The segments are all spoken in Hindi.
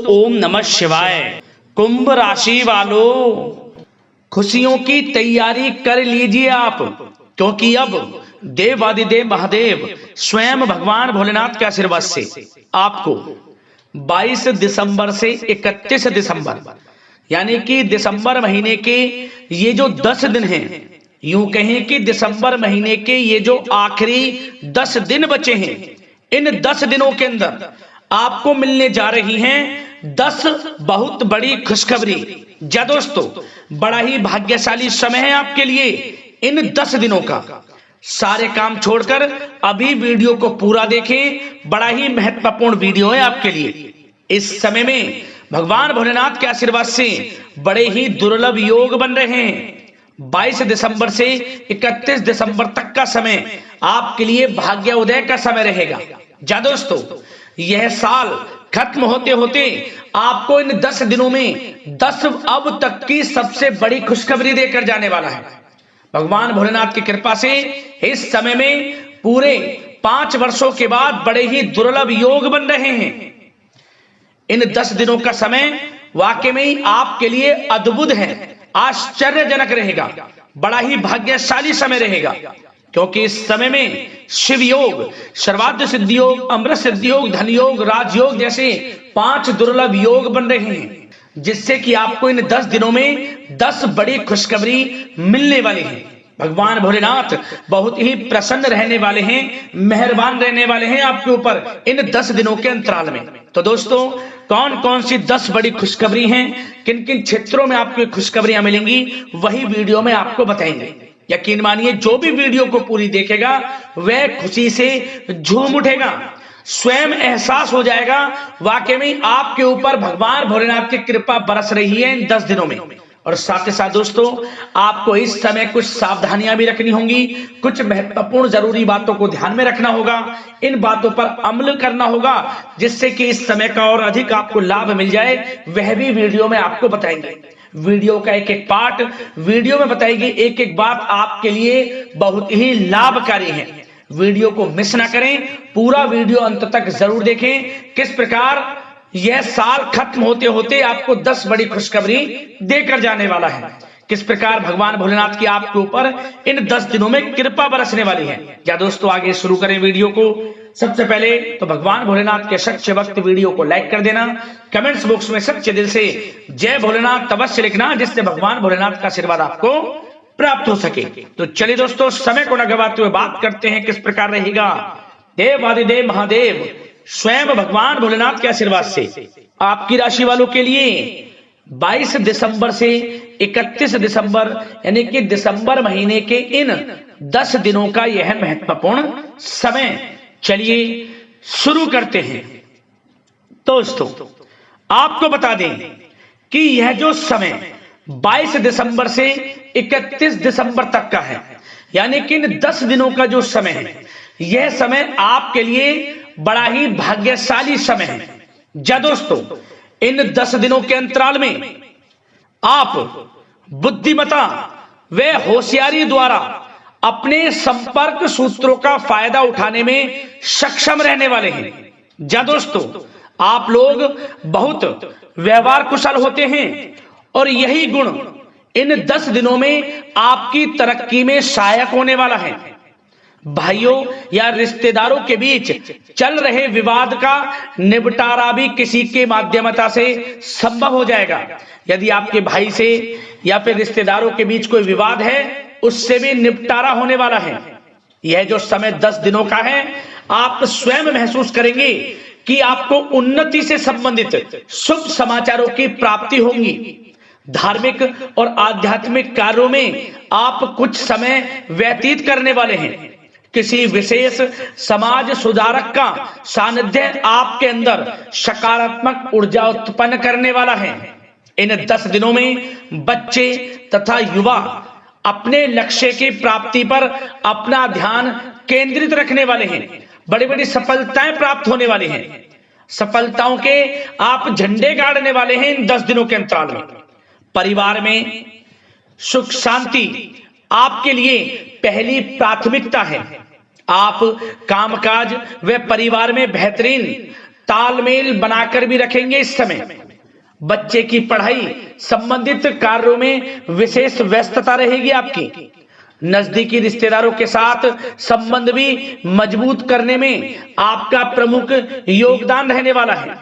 ओम नमः शिवाय। कुंभ राशि वालों, खुशियों की तैयारी कर लीजिए आप, क्योंकि अब देवादिदेव महादेव स्वयं भगवान भोलेनाथ के आशीर्वाद से आपको 22 दिसंबर से 31 दिसंबर यानी कि दिसंबर महीने के ये जो 10 दिन हैं, यूं कहें कि दिसंबर महीने के ये जो आखिरी 10 दिन बचे हैं, इन 10 दिनों के अंदर आपको मिलने जा रही हैं 10 बहुत बड़ी खुशखबरी। जा दोस्तों, बड़ा ही भाग्यशाली समय है आपके लिए इन 10 दिनों का। सारे काम छोड़कर अभी वीडियो को पूरा देखें, बड़ा ही महत्वपूर्ण वीडियो है आपके लिए। इस समय में भगवान भोलेनाथ के आशीर्वाद से बड़े ही दुर्लभ योग बन रहे हैं। 22 दिसंबर से 31 दिसंबर तक का समय आपके लिए भाग्य उदय का समय रहेगा। जा दोस्तों, यह साल खत्म होते होते आपको इन 10 दिनों में 10 अब तक की सबसे बड़ी खुशखबरी देकर जाने वाला है। भगवान भोलेनाथ की कृपा से इस समय में पूरे 5 वर्षों के बाद बड़े ही दुर्लभ योग बन रहे हैं। इन 10 दिनों का समय वाकई में ही आपके लिए अद्भुत है, आश्चर्यजनक रहेगा, बड़ा ही भाग्यशाली समय रहेगा, क्योंकि इस समय में शिव योग, सर्वाद्य सिद्धि योग, अमृत सिद्धि योग, धन योग, राजयोग जैसे 5 दुर्लभ योग बन रहे हैं, जिससे कि आपको इन 10 दिनों में 10 बड़ी खुशखबरी मिलने वाली है। भगवान भोलेनाथ बहुत ही प्रसन्न रहने वाले हैं, मेहरबान रहने वाले हैं आपके ऊपर इन 10 दिनों के अंतराल में। तो दोस्तों, कौन कौन सी 10 बड़ी खुशखबरी हैं, किन किन क्षेत्रों में आपको खुशखबरियां मिलेंगी, वही वीडियो में आपको बताएंगे। यकीन मानिए, जो भी वीडियो को पूरी देखेगा वह खुशी से झूम उठेगा, स्वयं एहसास हो जाएगा वाकई में आपके ऊपर भगवान भोलेनाथ की कृपा बरस रही है इन 10 दिनों में। और साथ ही साथ दोस्तों, आपको इस समय कुछ सावधानियां भी रखनी होंगी, कुछ महत्वपूर्ण जरूरी बातों को ध्यान में रखना होगा, इन बातों पर अमल करना होगा, जिससे कि इस समय का और अधिक आपको लाभ मिल जाए, वह भी वीडियो में आपको बताएंगे। वीडियो का एक एक पार्ट वीडियो में बताएगी, एक एक बात आपके लिए बहुत ही लाभकारी है। वीडियो को मिस ना करें, पूरा वीडियो अंत तक जरूर देखें, किस प्रकार यह साल खत्म होते होते आपको 10 बड़ी खुशखबरी देकर जाने वाला है, किस प्रकार भगवान भोलेनाथ की आपके ऊपर इन 10 दिनों में कृपा बरसने वाली है। क्या दोस्तों, आगे शुरू करें वीडियो को। सबसे पहले तो भगवान भोलेनाथ के सच्चे भक्त वीडियो को लाइक कर देना, कमेंट्स बॉक्स में सच्चे दिल से जय भोलेनाथ अवश्य लिखना, जिससे भगवान भोलेनाथ का आशीर्वाद आपको प्राप्त हो सके। तो चलिए दोस्तों, समय को न गवाते हुए बात करते हैं किस प्रकार रहेगा देवादिदेव महादेव स्वयं भगवान भोलेनाथ के आशीर्वाद से आपकी राशि वालों के लिए 22 दिसंबर से 31 दिसंबर यानी कि दिसंबर महीने के इन 10 दिनों का यह महत्वपूर्ण समय। चलिए शुरू करते हैं। दोस्तों, आपको बता दें कि यह जो समय 22 दिसंबर से 31 दिसंबर तक का है, यानी कि इन 10 दिनों का जो समय है, यह समय आपके लिए बड़ा ही भाग्यशाली समय है। जा दोस्तों, इन 10 दिनों के अंतराल में आप बुद्धिमता व होशियारी द्वारा अपने संपर्क सूत्रों का फायदा उठाने में सक्षम रहने वाले हैं। जा दोस्तों, आप लोग बहुत व्यवहार कुशल होते हैं और यही गुण इन 10 दिनों में आपकी तरक्की में सहायक होने वाला है। भाइयों या रिश्तेदारों के बीच चल रहे विवाद का निपटारा भी किसी के माध्यमता से संभव हो जाएगा। यदि आपके भाई से या फिर रिश्तेदारों के बीच कोई विवाद है, उससे भी निपटारा होने वाला है। यह जो समय 10 दिनों का है, आप स्वयं महसूस करेंगे कि आपको उन्नति से संबंधित शुभ समाचारों की प्राप्ति होगी। धार्मिक और आध्यात्मिक कार्यों में आप कुछ समय व्यतीत करने वाले हैं। किसी विशेष समाज सुधारक का सानिध्य आपके अंदर सकारात्मक ऊर्जा उत्पन्न करने वाला है। इन 10 दिनों में बच्चे तथा युवा अपने लक्ष्य की प्राप्ति पर अपना ध्यान केंद्रित रखने वाले हैं। बड़ी बड़ी सफलताएं प्राप्त होने वाली हैं। सफलताओं के आप झंडे गाड़ने वाले हैं इन 10 दिनों के अंतराल में। परिवार में सुख शांति आपके लिए पहली प्राथमिकता है। आप कामकाज व परिवार में बेहतरीन तालमेल बनाकर भी रखेंगे। इस समय बच्चे की पढ़ाई संबंधित कार्यों में विशेष व्यस्तता रहेगी आपकी। नजदीकी रिश्तेदारों के साथ संबंध भी मजबूत करने में आपका प्रमुख योगदान रहने वाला है।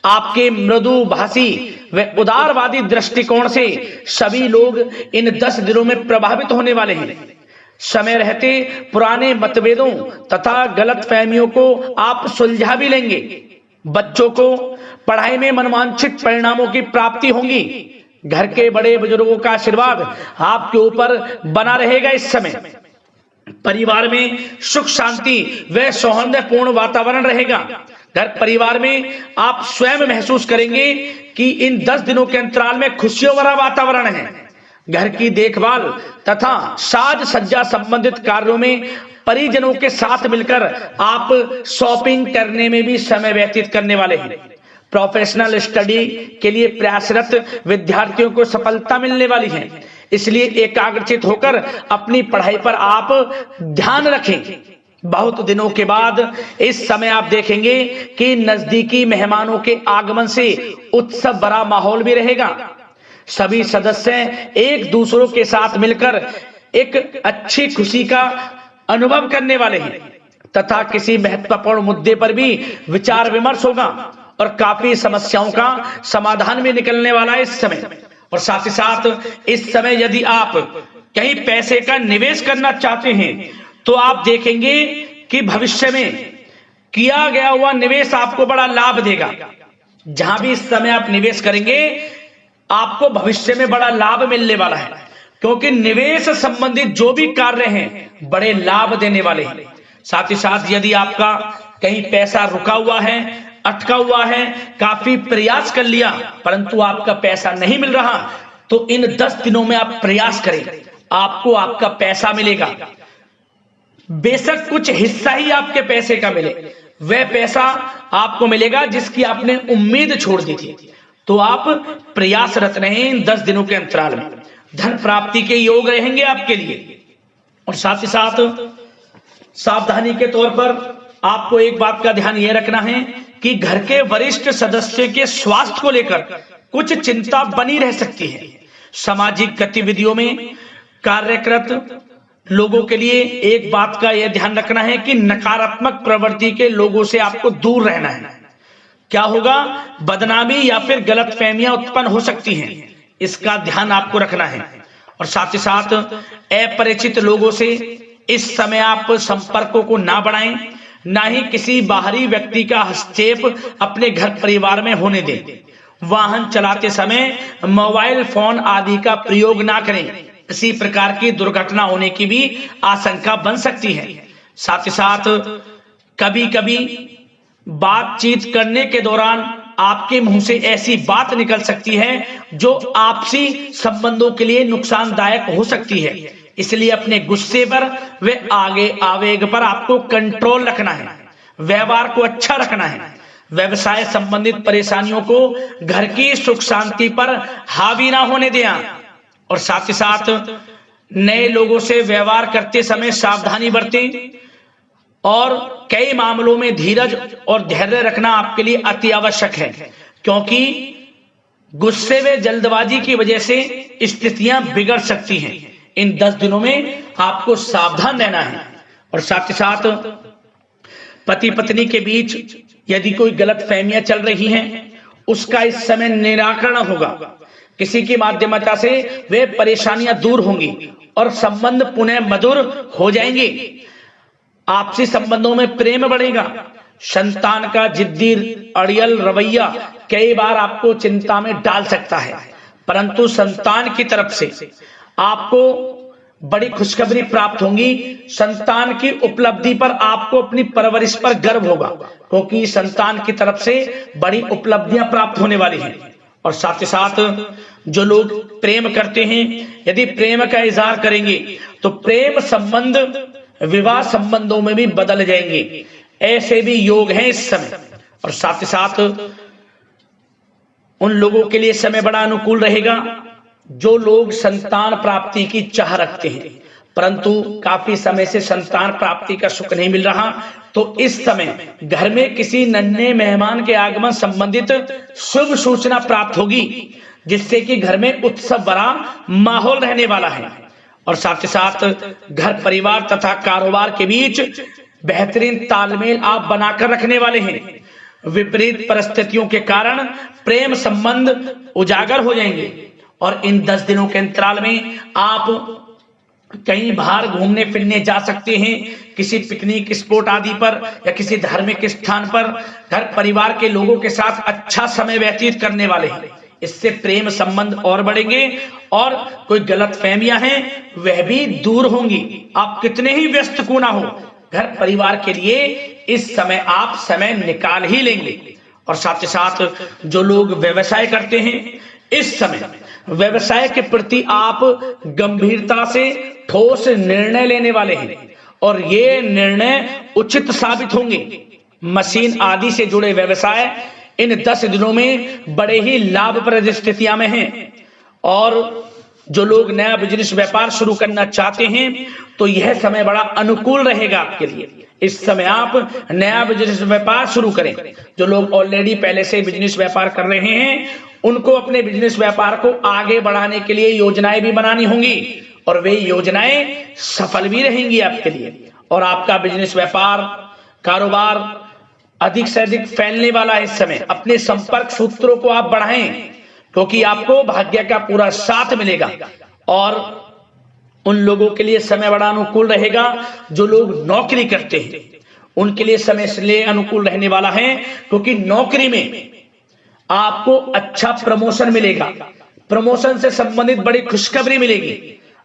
आपके मृदुभाषी व उदारवादी दृष्टिकोण से सभी लोग इन 10 दिनों में प्रभावित होने वाले हैं। समय रहते पुराने मतभेदों तथा गलतफहमियों को आप सुलझा भी लेंगे। बच्चों को पढ़ाई में मनवांछित परिणामों की प्राप्ति होगी। घर के बड़े बुजुर्गों का आशीर्वाद आपके ऊपर बना रहेगा। इस समय परिवार में सुख शांति व सौहार्दपूर्ण वातावरण रहेगा। घर परिवार में आप स्वयं महसूस करेंगे कि इन 10 दिनों के अंतराल में खुशियों भरा वातावरण है। घर की देखभाल तथा साज सज्जा संबंधित कार्यों में परिजनों के साथ मिलकर आप शॉपिंग करने में भी समय व्यतीत करने वाले हैं। प्रोफेशनल स्टडी के लिए प्रयासरत विद्यार्थियों को सफलता मिलने वाली है, इसलिए एकाग्रचित होकर अपनी पढ़ाई पर आप ध्यान रखें। बहुत दिनों के बाद इस समय आप देखेंगे कि नजदीकी मेहमानों के आगमन से उत्सव भरा माहौल भी रहेगा। सभी सदस्य एक दूसरों के साथ मिलकर एक अच्छी खुशी का अनुभव करने वाले हैं तथा किसी महत्वपूर्ण मुद्दे पर भी विचार विमर्श होगा और काफी समस्याओं का समाधान भी निकलने वाला है इस समय। और साथ ही साथ इस समय यदि आप कहीं पैसे का निवेश करना चाहते हैं तो आप देखेंगे कि भविष्य में किया गया हुआ निवेश आपको बड़ा लाभ देगा। जहां भी इस समय आप निवेश करेंगे आपको भविष्य में बड़ा लाभ मिलने वाला है, क्योंकि निवेश संबंधित जो भी कार्य हैं बड़े लाभ देने वाले हैं। साथ ही साथ यदि आपका कहीं पैसा रुका हुआ है, अटका हुआ है, काफी प्रयास कर लिया परंतु आपका पैसा नहीं मिल रहा, तो इन 10 दिनों में आप प्रयास करें, आपको आपका पैसा मिलेगा। बेशक कुछ हिस्सा ही आपके पैसे का मिले, वह पैसा आपको मिलेगा जिसकी आपने उम्मीद छोड़ दी थी। तो आप प्रयासरत रहें इन 10 दिनों के अंतराल में। धन प्राप्ति के योग रहेंगे आपके लिए। और साथ ही साथ सावधानी के तौर पर आपको एक बात का ध्यान यह रखना है कि घर के वरिष्ठ सदस्य के स्वास्थ्य को लेकर कुछ चिंता बनी रह सकती है। सामाजिक गतिविधियों में कार्यरत लोगों के लिए एक बात का यह ध्यान रखना है कि नकारात्मक प्रवृत्ति के लोगों से आपको दूर रहना है। क्या होगा, बदनामी या फिर गलतफहमियां उत्पन्न हो सकती हैं, इसका ध्यान आपको रखना है। और साथ ही साथ अपरिचित लोगों से इस समय आप संपर्कों को ना बढ़ाएं, ना ही किसी बाहरी व्यक्ति का हस्तक्षेप अपने घर परिवार में होने दें। वाहन चलाते समय मोबाइल फोन आदि का प्रयोग ना करें, किसी प्रकार की दुर्घटना होने की भी आशंका बन सकती है। साथ ही साथ कभी कभी बातचीत करने के दौरान आपके मुंह से ऐसी बात निकल सकती है जो आपसी संबंधों के लिए नुकसानदायक हो सकती है, इसलिए अपने गुस्से पर व आगे आवेग पर आपको कंट्रोल रखना है। व्यवहार को अच्छा रखना है। व्यवसाय संबंधित परेशानियों को घर की सुख शांति पर हावी ना होने दें। और साथ ही साथ नए लोगों से व्यवहार करते समय सावधानी बरतें और कई मामलों में धीरज और धैर्य रखना आपके लिए अति आवश्यक है, क्योंकि गुस्से व जल्दबाजी की वजह से स्थितियां बिगड़ सकती हैं। इन 10 दिनों में आपको सावधान रहना है। और साथ ही साथ पति पत्नी के बीच यदि कोई गलतफहमियां चल रही हैं उसका इस समय निराकरण होगा। किसी की माध्यमता से वे परेशानियां दूर होंगी और संबंध पुनः मधुर हो जाएंगे। आपसी संबंधों में प्रेम बढ़ेगा। संतान का जिद्दी अड़ियल रवैया कई बार आपको चिंता में डाल सकता है, परंतु संतान की तरफ से आपको बड़ी खुशखबरी प्राप्त होगी। संतान की उपलब्धि पर आपको अपनी परवरिश पर गर्व होगा, क्योंकि संतान की तरफ से बड़ी उपलब्धियां प्राप्त होने वाली हैं। और साथ ही साथ जो लोग प्रेम करते हैं यदि प्रेम का इजहार करेंगे तो प्रेम संबंध विवाह संबंधों में भी बदल जाएंगे, ऐसे भी योग हैं इस समय। और साथ ही साथ उन लोगों के लिए समय बड़ा अनुकूल रहेगा जो लोग संतान प्राप्ति की चाह रखते हैं, परंतु काफी समय से संतान प्राप्ति का सुख नहीं मिल रहा, तो इस समय घर में किसी नन्हे मेहमान के आगमन संबंधित शुभ सूचना प्राप्त होगी, जिससे कि घर में उत्सव भरा माहौल रहने वाला है। और साथ ही साथ घर परिवार तथा कारोबार के बीच बेहतरीन तालमेल आप बनाकर रखने वाले हैं। विपरीत परिस्थितियों के कारण प्रेम संबंध उजागर हो जाएंगे और इन 10 दिनों के अंतराल में आप कहीं बाहर घूमने फिरने जा सकते हैं, किसी पिकनिक स्पॉट आदि पर या किसी धार्मिक स्थान पर घर परिवार के लोगों के साथ अच्छा समय व्यतीत करने वाले हैं। इससे प्रेम संबंध और बढ़ेंगे और कोई गलतफहमियां हैं वह भी दूर होंगी। आप कितने ही व्यस्त क्यों ना हो, घर परिवार के लिए इस समय आप समय निकाल ही लेंगे। और साथ ही साथ जो लोग व्यवसाय करते हैं, इस समय व्यवसाय के प्रति आप गंभीरता से ठोस निर्णय लेने वाले हैं और ये निर्णय उचित साबित होंगे। मशीन आदि से जुड़े व्यवसाय इन 10 दिनों में बड़े ही लाभप्रद स्थितियां में हैं। और जो लोग नया बिजनेस व्यापार शुरू करना चाहते हैं तो यह समय बड़ा अनुकूल रहेगा आपके लिए। इस समय आप नया बिजनेस व्यापार शुरू करें। जो लोग ऑलरेडी पहले से बिजनेस व्यापार कर रहे हैं उनको अपने बिजनेस व्यापार को आगे बढ़ाने के लिए योजनाएं भी बनानी होंगी और वे योजनाएं सफल भी रहेंगी आपके लिए। और आपका बिजनेस व्यापार कारोबार अधिक से अधिक फैलने वाला है। इस समय अपने संपर्क सूत्रों को आप बढ़ाएं क्योंकि आपको भाग्य का पूरा साथ मिलेगा। और उन लोगों के लिए समय बड़ा अनुकूल रहेगा जो लोग नौकरी करते हैं, उनके लिए समय इसलिए अनुकूल रहने वाला है क्योंकि नौकरी में आपको अच्छा प्रमोशन मिलेगा, प्रमोशन से संबंधित बड़ी खुशखबरी मिलेगी,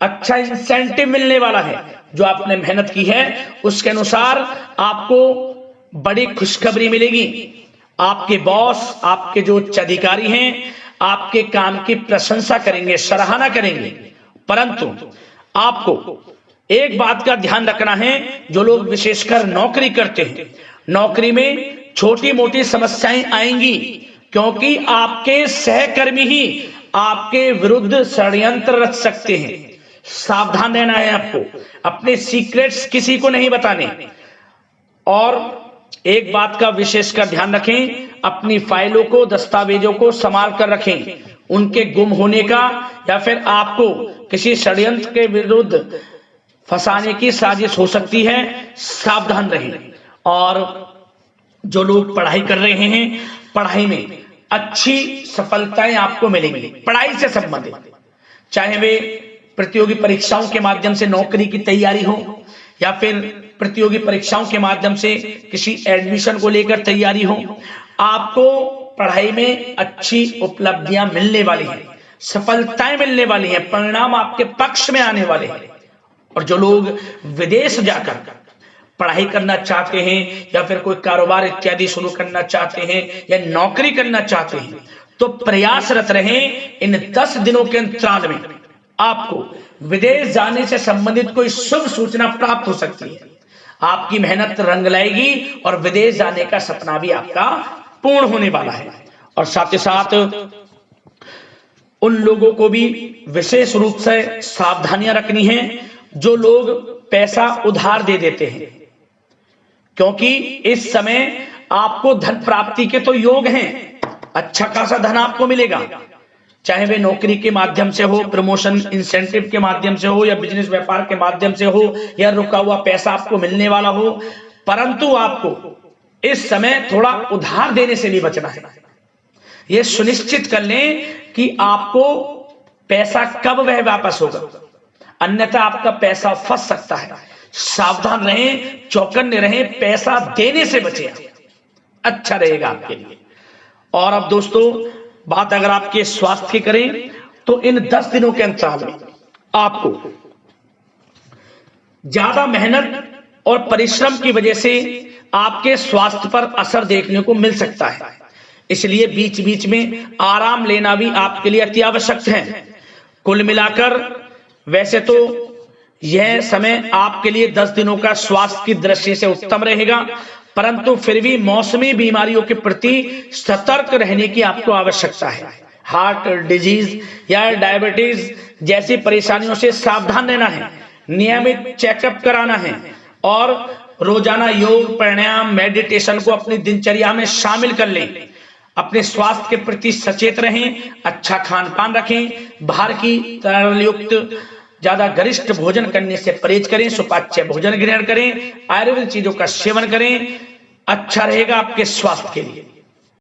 अच्छा इंसेंटिव मिलने वाला है। जो आपने मेहनत की है उसके अनुसार आपको बड़ी खुशखबरी मिलेगी। आपके बॉस, आपके जो उच्च अधिकारी हैं आपके काम की प्रशंसा करेंगे, सराहना करेंगे। परंतु आपको एक बात का ध्यान रखना है, जो लोग विशेषकर नौकरी करते हैं, नौकरी में छोटी मोटी समस्याएं आएंगी क्योंकि आपके सहकर्मी ही आपके विरुद्ध षड्यंत्र रच सकते हैं। सावधान रहना है आपको, अपने सीक्रेट्स किसी को नहीं बताने। और एक बात का विशेषकर ध्यान रखें, अपनी फाइलों को, दस्तावेजों को संभाल कर रखें। उनके गुम होने का या फिर आपको किसी षड्यंत्र के विरुद्ध फंसाने की साजिश हो सकती है, सावधान रहें। और जो लोग पढ़ाई कर रहे हैं, पढ़ाई में अच्छी सफलताएं आपको मिलेंगी। पढ़ाई से संबंधित, चाहे वे प्रतियोगी परीक्षाओं के माध्यम से नौकरी की तैयारी हो या फिर प्रतियोगी परीक्षाओं के माध्यम से किसी एडमिशन को लेकर तैयारी हो, आपको पढ़ाई में अच्छी उपलब्धियां मिलने वाली हैं, सफलताएं मिलने वाली हैं, परिणाम आपके पक्ष में आने वाले हैं। और जो लोग विदेश जाकर पढ़ाई करना चाहते हैं या फिर कोई कारोबार इत्यादि शुरू करना चाहते हैं या नौकरी करना चाहते हैं तो प्रयासरत रहें। इन 10 दिनों के अंतराल में आपको विदेश जाने से संबंधित कोई शुभ सूचना प्राप्त हो सकती है। आपकी मेहनत रंग लाएगी और विदेश जाने का सपना भी आपका पूर्ण होने वाला है। और साथ ही साथ उन लोगों को भी विशेष रूप से सावधानियां रखनी है जो लोग पैसा उधार दे देते हैं, क्योंकि इस समय आपको धन प्राप्ति के तो योग हैं, अच्छा खासा धन आपको मिलेगा, चाहे वे नौकरी के माध्यम से हो, प्रमोशन इंसेंटिव के माध्यम से हो या बिजनेस व्यापार के माध्यम से हो या रुका हुआ पैसा आपको मिलने वाला हो। परंतु आपको इस समय थोड़ा उधार देने से भी बचना है। यह सुनिश्चित कर लें कि आपको पैसा कब वह वापस होगा, अन्यथा आपका पैसा फंस सकता है। सावधान रहें, चौकन्ने रहें, पैसा देने से बचें, अच्छा रहेगा आपके लिए। और अब दोस्तों बात अगर आपके स्वास्थ्य की करें तो इन 10 दिनों के अंतराल में आपको ज्यादा मेहनत और परिश्रम की वजह से आपके स्वास्थ्य पर असर देखने को मिल सकता है, इसलिए बीच बीच में आराम लेना भी आपके लिए अति आवश्यक है। कुल मिलाकर वैसे तो यह समय आपके लिए 10 दिनों का स्वास्थ्य की दृष्टि से उत्तम रहेगा, परंतु फिर भी मौसमी बीमारियों के प्रति सतर्क रहने की आपको आवश्यकता है। हार्ट डिजीज या डायबिटीज जैसी परेशानियों से सावधान रहना है, नियमित चेकअप कराना है और रोजाना योग, प्राणायाम, मेडिटेशन को अपनी दिनचर्या में शामिल कर लें। अपने स्वास्थ्य के प्रति सचेत रहें, अच्छा खान पान रखें, बाहर की तरल युक्त ज्यादा गरिष्ठ भोजन करने से परहेज करें, सुपाच्य भोजन ग्रहण करें, आयुर्वेदिक चीजों का सेवन करें, अच्छा रहेगा आपके स्वास्थ्य के लिए।